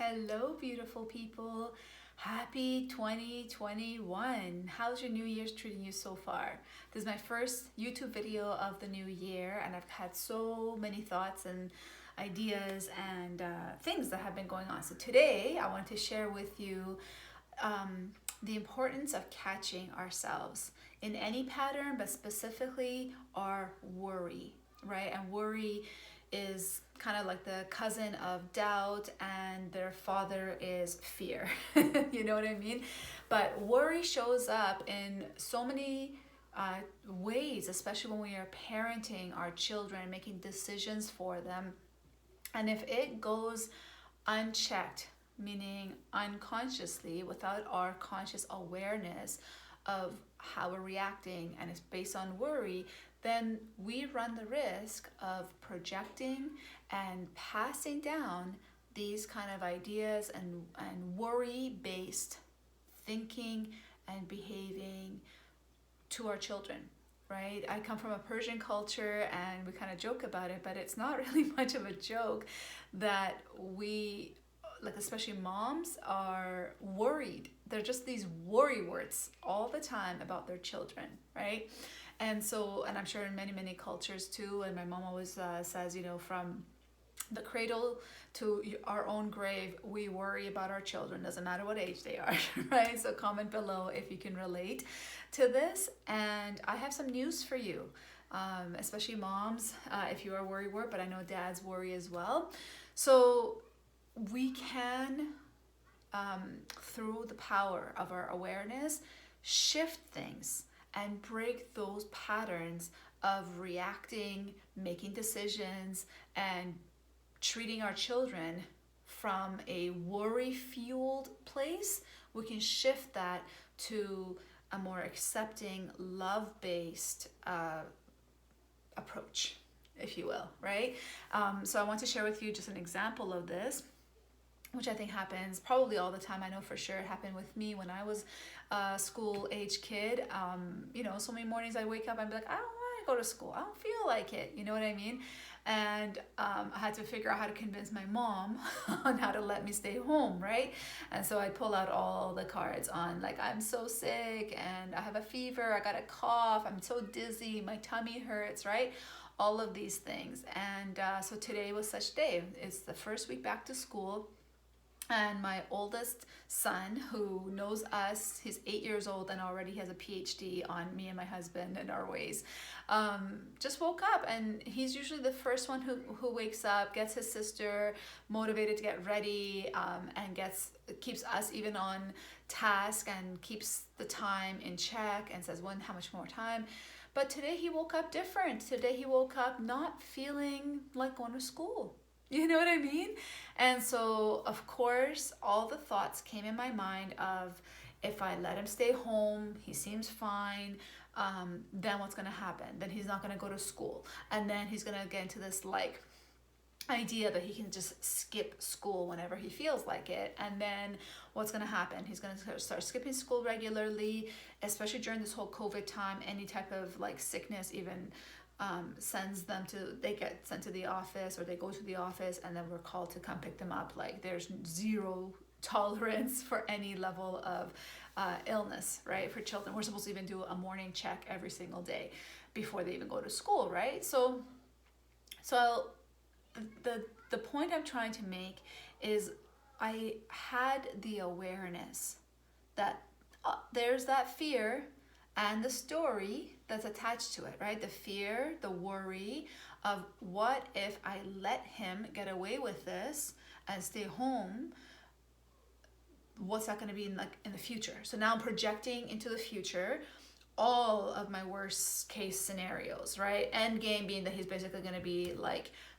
Hello, beautiful people. Happy 2021. How's your New Year's treating you so far? This is my first YouTube video of the new year, and I've had so many thoughts and ideas and things that have been going on. So today, I want to share with you the importance of catching ourselves in any pattern, but specifically our worry, right? And worry is kind of like the cousin of doubt, and their father is fear. You know what I mean? But worry shows up in so many ways, especially when we are parenting our children, making decisions for them. And if it goes unchecked, meaning unconsciously, without our conscious awareness of how we're reacting, and it's based on worry, then we run the risk of projecting and passing down these kind of ideas and worry-based thinking and behaving to our children, right? I come from a Persian culture, and we kind of joke about it, but it's not really much of a joke that we, like especially moms, are worried. They're just these worry words all the time about their children, right? And so, and I'm sure in many cultures too, and my mom always says, from the cradle to our own grave, we worry about our children, doesn't matter what age they are, right? So comment below if you can relate to this. And I have some news for you, especially moms, if you are worry word, but I know dads worry as well. So we can, through the power of our awareness, shift things and break those patterns of reacting, making decisions, and treating our children from a worry-fueled place. We can shift that to a more accepting, love-based approach, if you will, right? So I want to share with you just an example of this, which I think happens probably all the time. I know for sure it happened with me when I was a school-age kid. So many mornings I wake up and be like, I don't want to go to school. I don't feel like it. You know what I mean? And I had to figure out how to convince my mom on how to let me stay home, right? And so I'd pull out all the cards on, like, I'm so sick and I have a fever, I got a cough, I'm so dizzy, my tummy hurts, right? All of these things. And so today was such day. It's the first week back to school. And my oldest son, who knows us, he's 8 years old and already has a PhD on me and my husband and our ways, just woke up. And he's usually the first one who wakes up, gets his sister motivated to get ready, and keeps us even on task and keeps the time in check and says, how much more time? But today he woke up different. Today he woke up not feeling like going to school. You know what I mean? And so, of course, all the thoughts came in my mind of, if I let him stay home, he seems fine, then what's going to happen? Then he's not going to go to school. And then he's going to get into this, idea that he can just skip school whenever he feels like it. And then what's going to happen? He's going to start skipping school regularly, especially during this whole COVID time. Any type of, sickness even they get sent to the office, or they go to the office, and then we're called to come pick them up. There's zero tolerance for any level of illness, right? For children, we're supposed to even do a morning check every single day before they even go to school, right? So the point I'm trying to make is, I had the awareness that there's that fear and the story that's attached to it, right? The fear, the worry of, what if I let him get away with this and stay home? What's that going to be in the future? So now I'm projecting into the future all of my worst case scenarios, right? End game being that he's basically going to be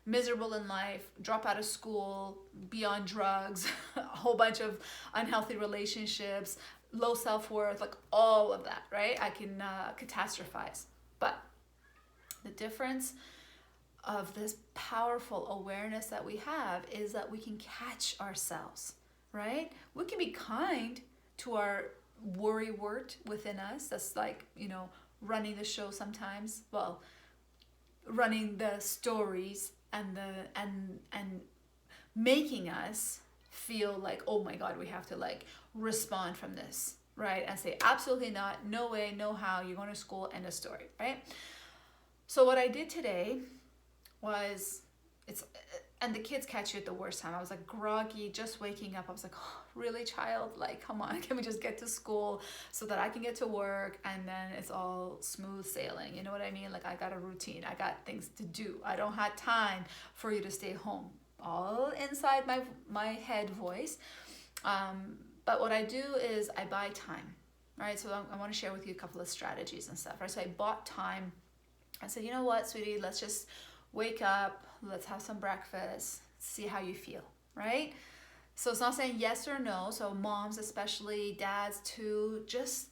miserable in life, drop out of school, be on drugs, a whole bunch of unhealthy relationships, low self-worth, all of that, right? I can catastrophize. But the difference of this powerful awareness that we have is that we can catch ourselves, right? We can be kind to our worry wort within us. That's running the show sometimes. Well, running the stories and making us feel like, oh my God, we have to like respond from this, right? And say, absolutely not, no way, no how, you're going to school, end of story, right? So what I did today was, and the kids catch you at the worst time. I was like groggy, just waking up. I was like, oh, really, child? Like, come on, can we just get to school so that I can get to work and then it's all smooth sailing? You know what I mean? Like, I got a routine. I got things to do. I don't have time for you to stay home. All inside my head voice. But what I do is I buy time, right? So I want to share with you a couple of strategies and stuff, right? So I bought time. I said, you know what, sweetie, let's just wake up, let's have some breakfast, see how you feel, right? So it's not saying yes or no. So moms, especially dads too, just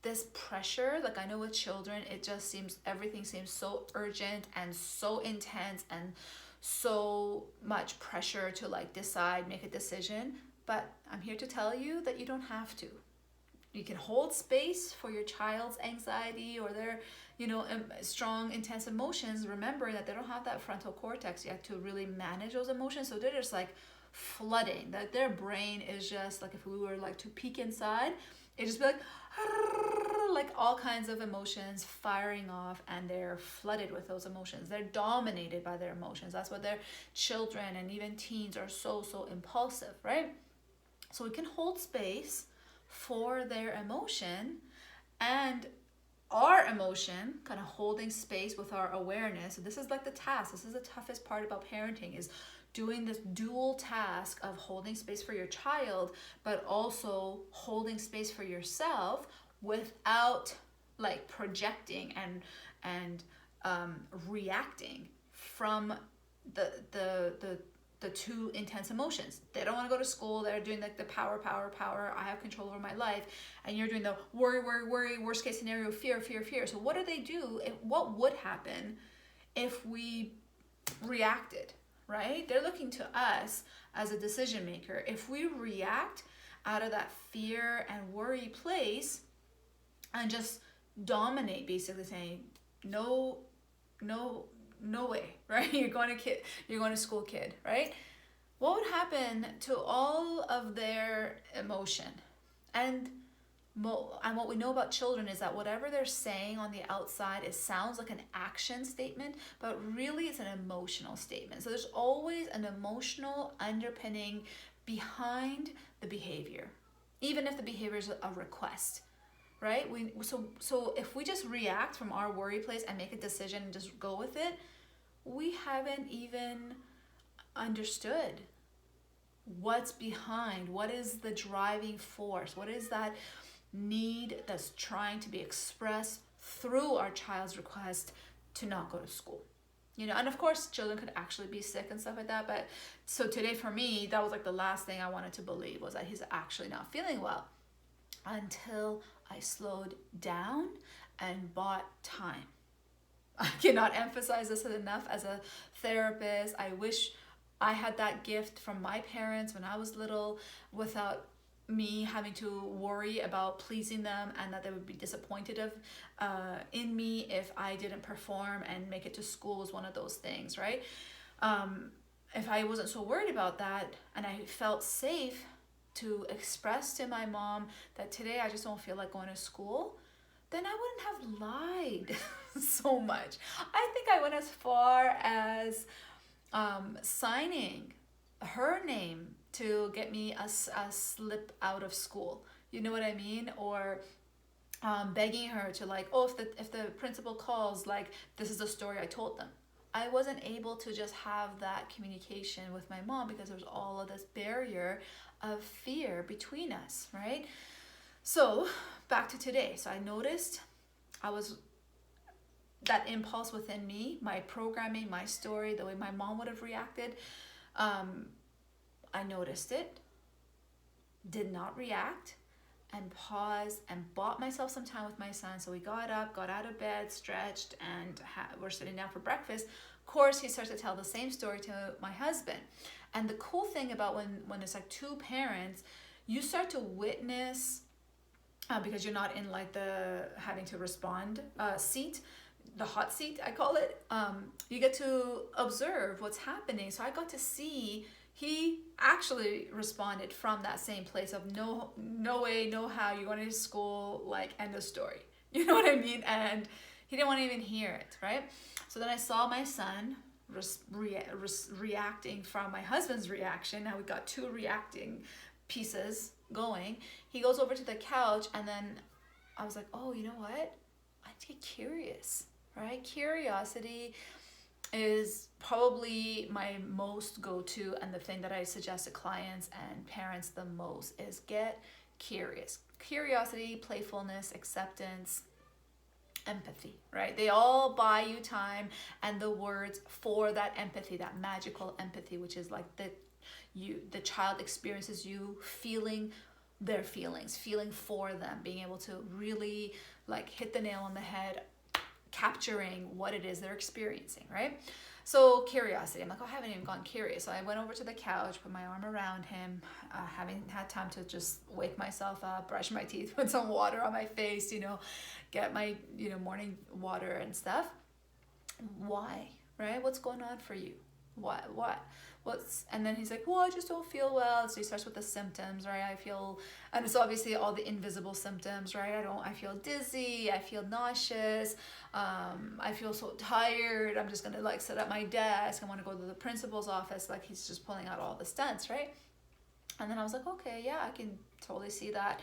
this pressure. Like, I know with children, it just seems, everything seems so urgent and so intense and so much pressure to like decide, make a decision. But I'm here to tell you that you don't have to. You can hold space for your child's anxiety or their, strong, intense emotions, remembering that they don't have that frontal cortex yet to really manage those emotions. So they're just like flooding, that their brain is just like, if we were like to peek inside, it'd just be like all kinds of emotions firing off, and they're flooded with those emotions. They're dominated by their emotions. That's what their children and even teens are so impulsive, right? So we can hold space for their emotion and our emotion, kind of holding space with our awareness. So this is like the task. This is the toughest part about parenting, is doing this dual task of holding space for your child, but also holding space for yourself without like projecting and reacting from the two intense emotions. They don't want to go to school. They're doing like the power. I have control over my life. And you're doing the worry, worst case scenario, fear. So what do? What would happen if we reacted, right? They're looking to us as a decision maker. If we react out of that fear and worry place and just dominate, basically saying, no way, right? You're going to school, kid, right? What would happen to all of their emotion? And what we know about children is that whatever they're saying on the outside, it sounds like an action statement, but really it's an emotional statement. So there's always an emotional underpinning behind the behavior, even if the behavior is a request. Right? So if we just react from our worry place and make a decision and just go with it, we haven't even understood what's behind, what is the driving force, what is that need that's trying to be expressed through our child's request to not go to school. And of course children could actually be sick and stuff like that, but so today for me, that was like the last thing I wanted to believe, was that he's actually not feeling well, until I slowed down and bought time. I cannot emphasize this enough. As a therapist, I wish I had that gift from my parents when I was little, without me having to worry about pleasing them and that they would be disappointed in me if I didn't perform, and make it to school was one of those things, right? If I wasn't so worried about that and I felt safe to express to my mom that today I just don't feel like going to school, then I wouldn't have lied so much. I think I went as far as signing her name to get me a slip out of school. You know what I mean? Or begging her to like, oh, if the principal calls, like, this is the story I told them. I wasn't able to just have that communication with my mom because there was all of this barrier of fear between us, right? So back to today. So I noticed that impulse within me, my programming, my story, the way my mom would have reacted. I noticed it, did not react, and paused and bought myself some time with my son. So we got up, got out of bed, stretched, and we're sitting down for breakfast. Of course, he starts to tell the same story to my husband. And the cool thing about when it's like two parents, you start to witness, because you're not in like the having to respond seat, the hot seat, I call it. You get to observe what's happening. So I got to see, he actually responded from that same place of no way, no how, you're going to school, like, end of story. You know what I mean? And he didn't want to even hear it, right? So then I saw my son reacting from my husband's reaction. Now we got two reacting pieces going. He goes over to the couch, and then I was like, oh, you know what? I get curious, right? Curiosity is probably my most go-to, and the thing that I suggest to clients and parents the most is get curious. Curiosity, playfulness, acceptance, empathy, right? They all buy you time and the words for that empathy, that magical empathy, which is like the child experiences you feeling their feelings, feeling for them, being able to really like hit the nail on the head, capturing what it is they're experiencing, right? So curiosity, I'm like, oh, I haven't even gone curious. So I went over to the couch, put my arm around him, having had time to just wake myself up, brush my teeth, put some water on my face, get my, morning water and stuff. Why, right? What's going on for you? And then he's like, well, I just don't feel well. So he starts with the symptoms, right? And it's obviously all the invisible symptoms, right? I feel dizzy, I feel nauseous, I feel so tired, I'm just gonna like sit at my desk, I want to go to the principal's office. Like, he's just pulling out all the stunts, right? And then I was like, okay, yeah, I can totally see that.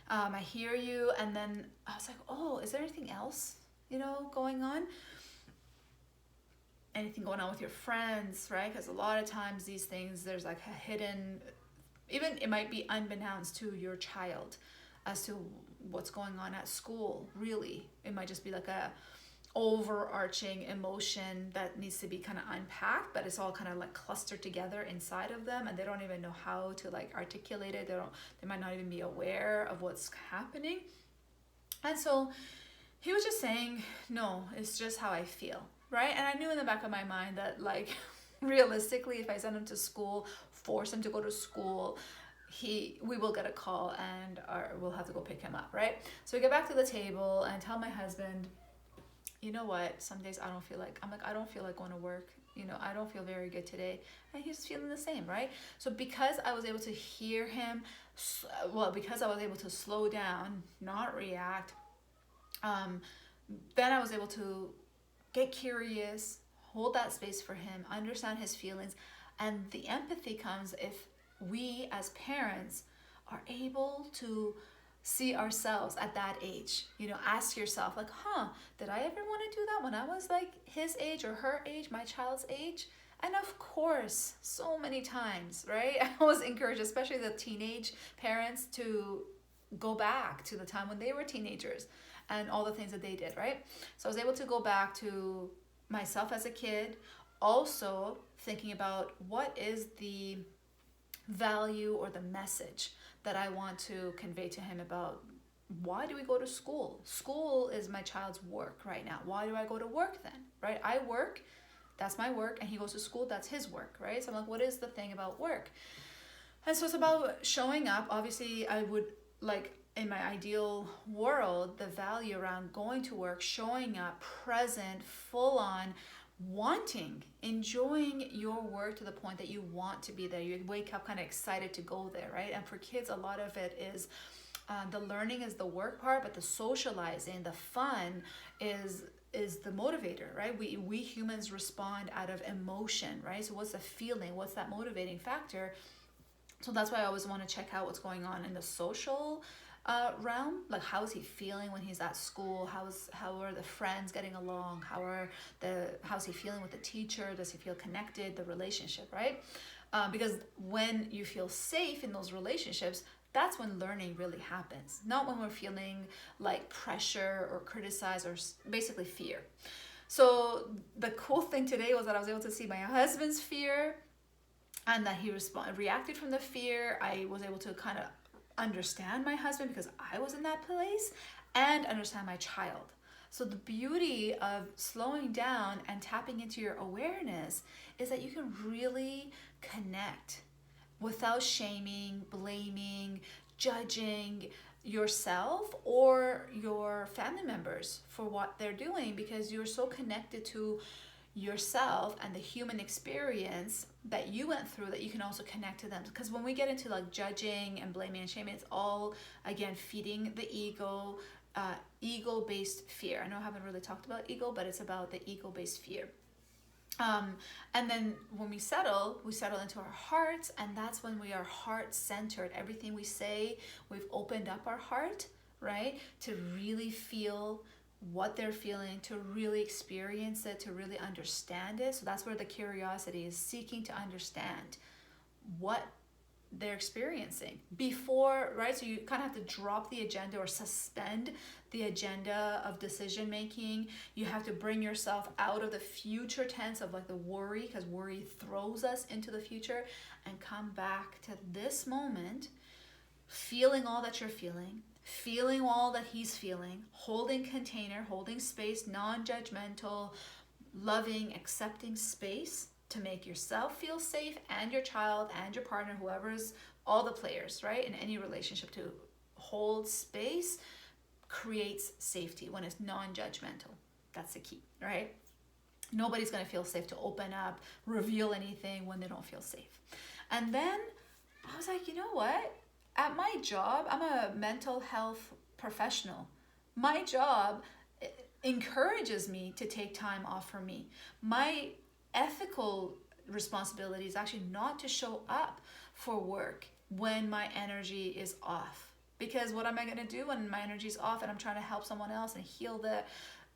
I hear you. And then I was like, oh, is there anything else, going on? Anything going on with your friends, right? Because a lot of times these things, there's like a hidden, even it might be unbeknownst to your child as to what's going on at school. Really, it might just be like a overarching emotion that needs to be kind of unpacked, but it's all kind of like clustered together inside of them, and they don't even know how to like articulate it. They might not even be aware of what's happening. And so he was just saying, no, it's just how I feel. Right? And I knew in the back of my mind that, like, realistically, if I send him to school, force him to go to school, we will get a call and we'll have to go pick him up, right? So we get back to the table and tell my husband, you know what, some days I don't feel like going to work. I don't feel very good today. And he's feeling the same, right? So because I was able to hear him, because I was able to slow down, not react, then I was able to get curious, hold that space for him, understand his feelings. And the empathy comes if we as parents are able to see ourselves at that age. Ask yourself, like, did I ever want to do that when I was like his age or her age, my child's age? And of course, so many times, right? I always encourage, especially the teenage parents, to go back to the time when they were teenagers and all the things that they did, right? So I was able to go back to myself as a kid, also thinking about what is the value or the message that I want to convey to him about why do we go to school? School is my child's work right now. Why do I go to work then, right? I work, that's my work, and he goes to school, that's his work, right? So I'm like, what is the thing about work? And so it's about showing up. Obviously, I would like, in my ideal world, the value around going to work, showing up, present, full on, wanting, enjoying your work to the point that you want to be there. You wake up kind of excited to go there, right? And for kids, a lot of it is the learning is the work part, but the socializing, the fun is the motivator, right? We humans respond out of emotion, right? So what's the feeling? What's that motivating factor? So that's why I always want to check out what's going on in the social realm. Like, how is he feeling when he's at school? How are the friends getting along? How's he feeling with the teacher? Does he feel connected? The relationship, right? Because when you feel safe in those relationships, that's when learning really happens. Not when we're feeling like pressure or criticized or basically fear. So the cool thing today was that I was able to see my husband's fear, and that he reacted from the fear. I was able to kind of understand my husband because I was in that place, and understand my child. So the beauty of slowing down and tapping into your awareness is that you can really connect without shaming, blaming, judging yourself or your family members for what they're doing, because you're so connected to yourself and the human experience that you went through, that you can also connect to them. Because when we get into like judging and blaming and shaming, it's all again feeding the ego-based fear. I know I haven't really talked about ego, but it's about the ego-based fear. And then when we settle into our hearts, and that's when we are heart-centered. Everything we say, we've opened up our heart, right, to really feel what they're feeling, to really experience it, to really understand it. So that's where the curiosity is, seeking to understand what they're experiencing before, right? So you kind of have to drop the agenda or suspend the agenda of decision making. You have to bring yourself out of the future tense of like the worry, because worry throws us into the future, and come back to this moment, feeling all that you're feeling all that he's feeling, holding container, holding space, non-judgmental, loving, accepting space to make yourself feel safe, and your child and your partner, whoever's, all the players, right, in any relationship. To hold space creates safety when it's non-judgmental. That's the key, right? Nobody's going to feel safe to open up, reveal anything when they don't feel safe. And then I was like, you know what? At my job, I'm a mental health professional. My job encourages me to take time off for me. My ethical responsibility is actually not to show up for work when my energy is off. Because what am I going to do when my energy is off and I'm trying to help someone else and heal the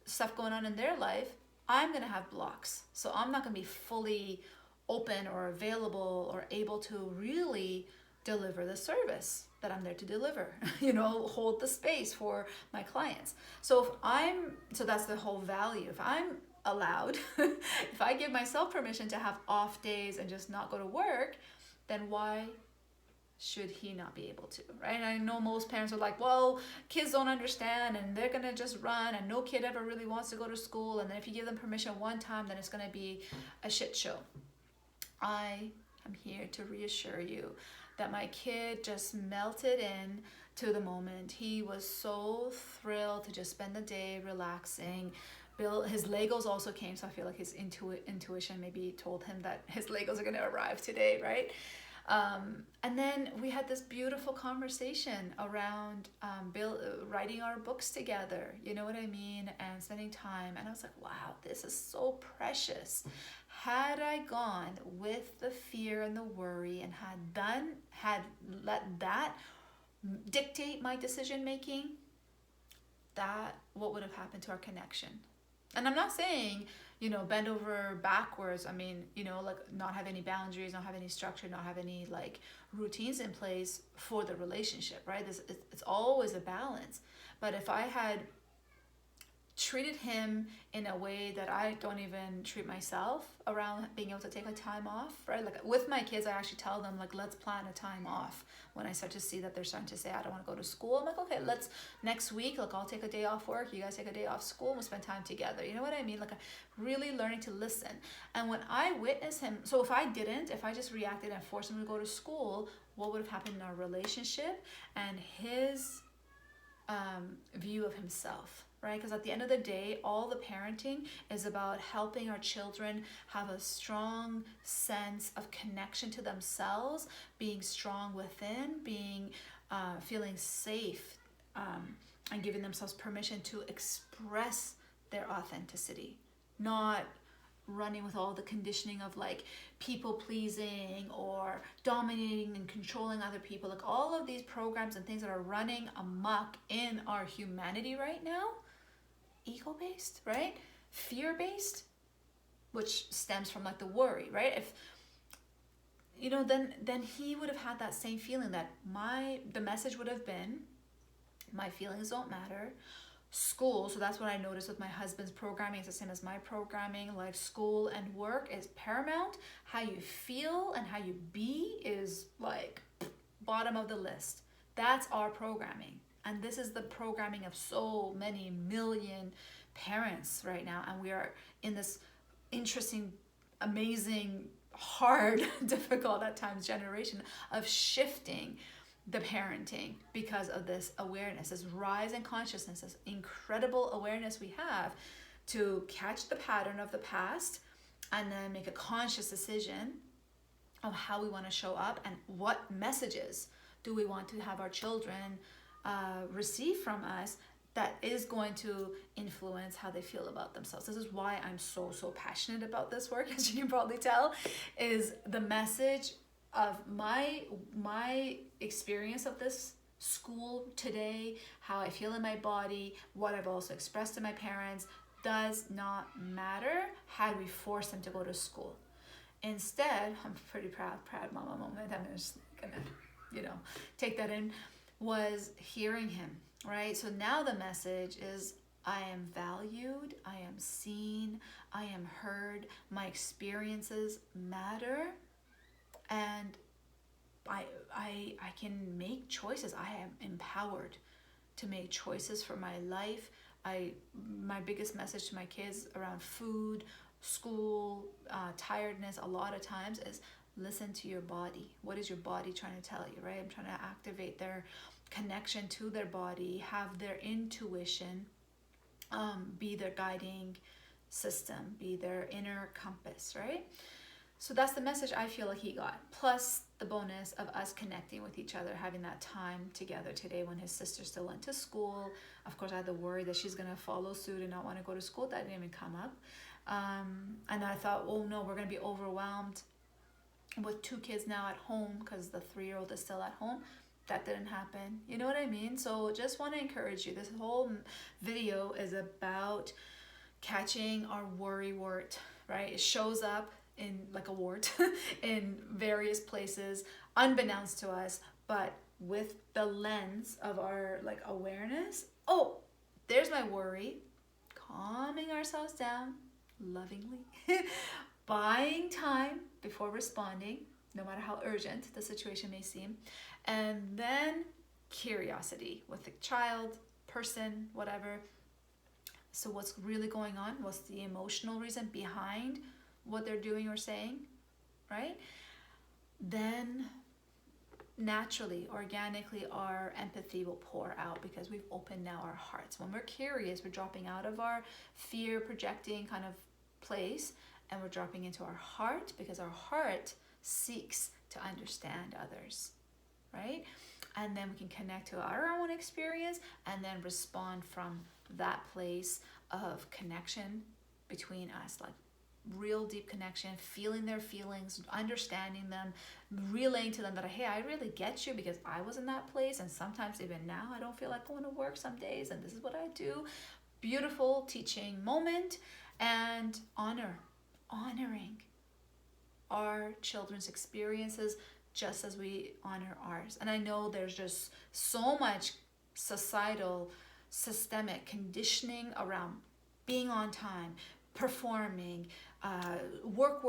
stuff going on in their life? I'm going to have blocks. So I'm not going to be fully open or available or able to really deliver the service that I'm there to deliver, hold the space for my clients. So that's the whole value. If I'm allowed, if I give myself permission to have off days and just not go to work, then why should he not be able to, right? And I know most parents are like, well, kids don't understand and they're gonna just run, and no kid ever really wants to go to school, and then if you give them permission one time, then it's gonna be a shit show. I am here to reassure you that my kid just melted in to the moment. He was so thrilled to just spend the day relaxing. His Legos also came, so I feel like his intuition maybe told him that his Legos are going to arrive today, right? And then we had this beautiful conversation around writing our books together, you know what I mean, and spending time. And I was like, wow, this is so precious. Had I gone with the fear and the worry and had let that dictate my decision making, what would have happened to our connection? And I'm not saying, bend over backwards. I mean, like not have any boundaries, not have any structure, not have any like routines in place for the relationship, right? It's always a balance. But if I had treated him in a way that I don't even treat myself around being able to take a time off, right? Like with my kids, I actually tell them, like, let's plan a time off. When I start to see that they're starting to say, I don't want to go to school, I'm like, okay, let's next week, like I'll take a day off work, you guys take a day off school, and we'll spend time together. You know what I mean? Like really learning to listen. And when I witness him, so if I just reacted and forced him to go to school, what would have happened in our relationship and his view of himself? Right? Because at the end of the day, all the parenting is about helping our children have a strong sense of connection to themselves, being strong within, feeling safe, and giving themselves permission to express their authenticity, not running with all the conditioning of like people pleasing or dominating and controlling other people. Like all of these programs and things that are running amok in our humanity right now, ego-based, right? Fear-based, which stems from like the worry, right? If then he would have had that same feeling that the message would have been, my feelings don't matter. School, so that's what I noticed with my husband's programming. It's the same as my programming. Like school and work is paramount. How you feel and how you be is like bottom of the list. That's our programming. And this is the programming of so many million parents right now. And we are in this interesting, amazing, hard, difficult at times generation of shifting the parenting because of this awareness, this rise in consciousness, this incredible awareness we have to catch the pattern of the past and then make a conscious decision of how we want to show up and what messages do we want to have our children receive from us that is going to influence how they feel about themselves. This is why I'm so passionate about this work, as you can probably tell, is the message of my experience of this school today, how I feel in my body, what I've also expressed to my parents, does not matter had we forced them to go to school. Instead, I'm pretty proud mama moment, I'm just gonna, take that in, was hearing him, right? So now the message is, I am valued, I am seen, I am heard, my experiences matter, and I can make choices. I am empowered to make choices for my life. My biggest message to my kids around food, school, tiredness, a lot of times is listen to your body. What is your body trying to tell you, right? I'm trying to activate their connection to their body, have their intuition be their guiding system, be their inner compass, right? So that's the message I feel like he got. Plus the bonus of us connecting with each other, having that time together today when his sister still went to school. Of course, I had the worry that she's going to follow suit and not want to go to school. That didn't even come up. And I thought, oh no, we're going to be overwhelmed with 2 kids now at home because the 3-year-old is still at home. That didn't happen. You know what I mean? So just want to encourage you. This whole video is about catching our worry wart, right? It shows up in like a wart in various places unbeknownst to us, but with the lens of our like awareness. Oh, there's my worry. Calming ourselves down lovingly, buying time before responding, no matter how urgent the situation may seem, and then curiosity with the child, person, whatever. So what's really going on? What's the emotional reason behind what they're doing or saying, right? Then naturally, organically, our empathy will pour out because we've opened now our hearts. When we're curious, we're dropping out of our fear projecting kind of place and we're dropping into our heart, because our heart seeks to understand others, right? And then we can connect to our own experience and then respond from that place of connection between us, like real deep connection, feeling their feelings, understanding them, relaying to them that, hey, I really get you because I was in that place, and sometimes even now I don't feel like going to work some days, and this is what I do. Beautiful teaching moment, and honoring our children's experiences just as we honor ours. And I know there's just so much societal, systemic conditioning around being on time, performing, work,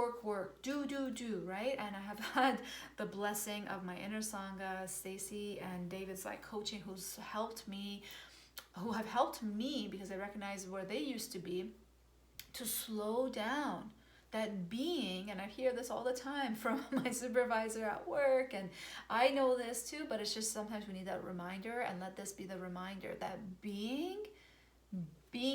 do, right? And I have had the blessing of my inner Sangha, Stacy and David's like coaching, who have helped me because I recognize where they used to be, to slow down. That being, and I hear this all the time from my supervisor at work, and I know this too, but it's just sometimes we need that reminder, and let this be the reminder that being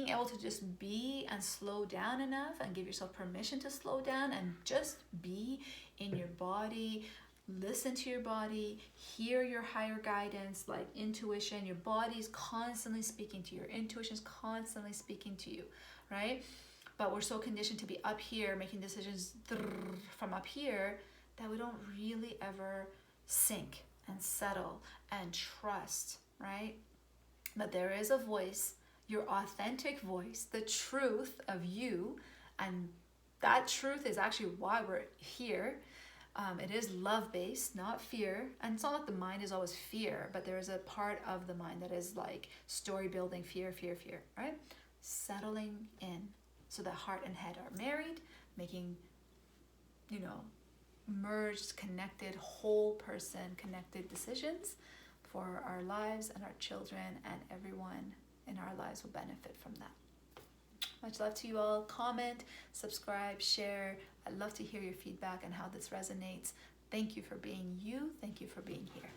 able to just be and slow down enough and give yourself permission to slow down and just be in your body, listen to your body, hear your higher guidance, like intuition. Your body's constantly speaking to you, your intuition's constantly speaking to you, right? But we're so conditioned to be up here making decisions from up here that we don't really ever sink and settle and trust, right? But there is a voice, your authentic voice, the truth of you, and that truth is actually why we're here. It is love-based, not fear. And it's not like the mind is always fear, but there is a part of the mind that is like story building, fear, right? Settling in. So that heart and head are married, making, merged, connected, whole person, connected decisions for our lives and our children, and everyone in our lives will benefit from that. Much love to you all. Comment, subscribe, share. I'd love to hear your feedback and how this resonates. Thank you for being you. Thank you for being here.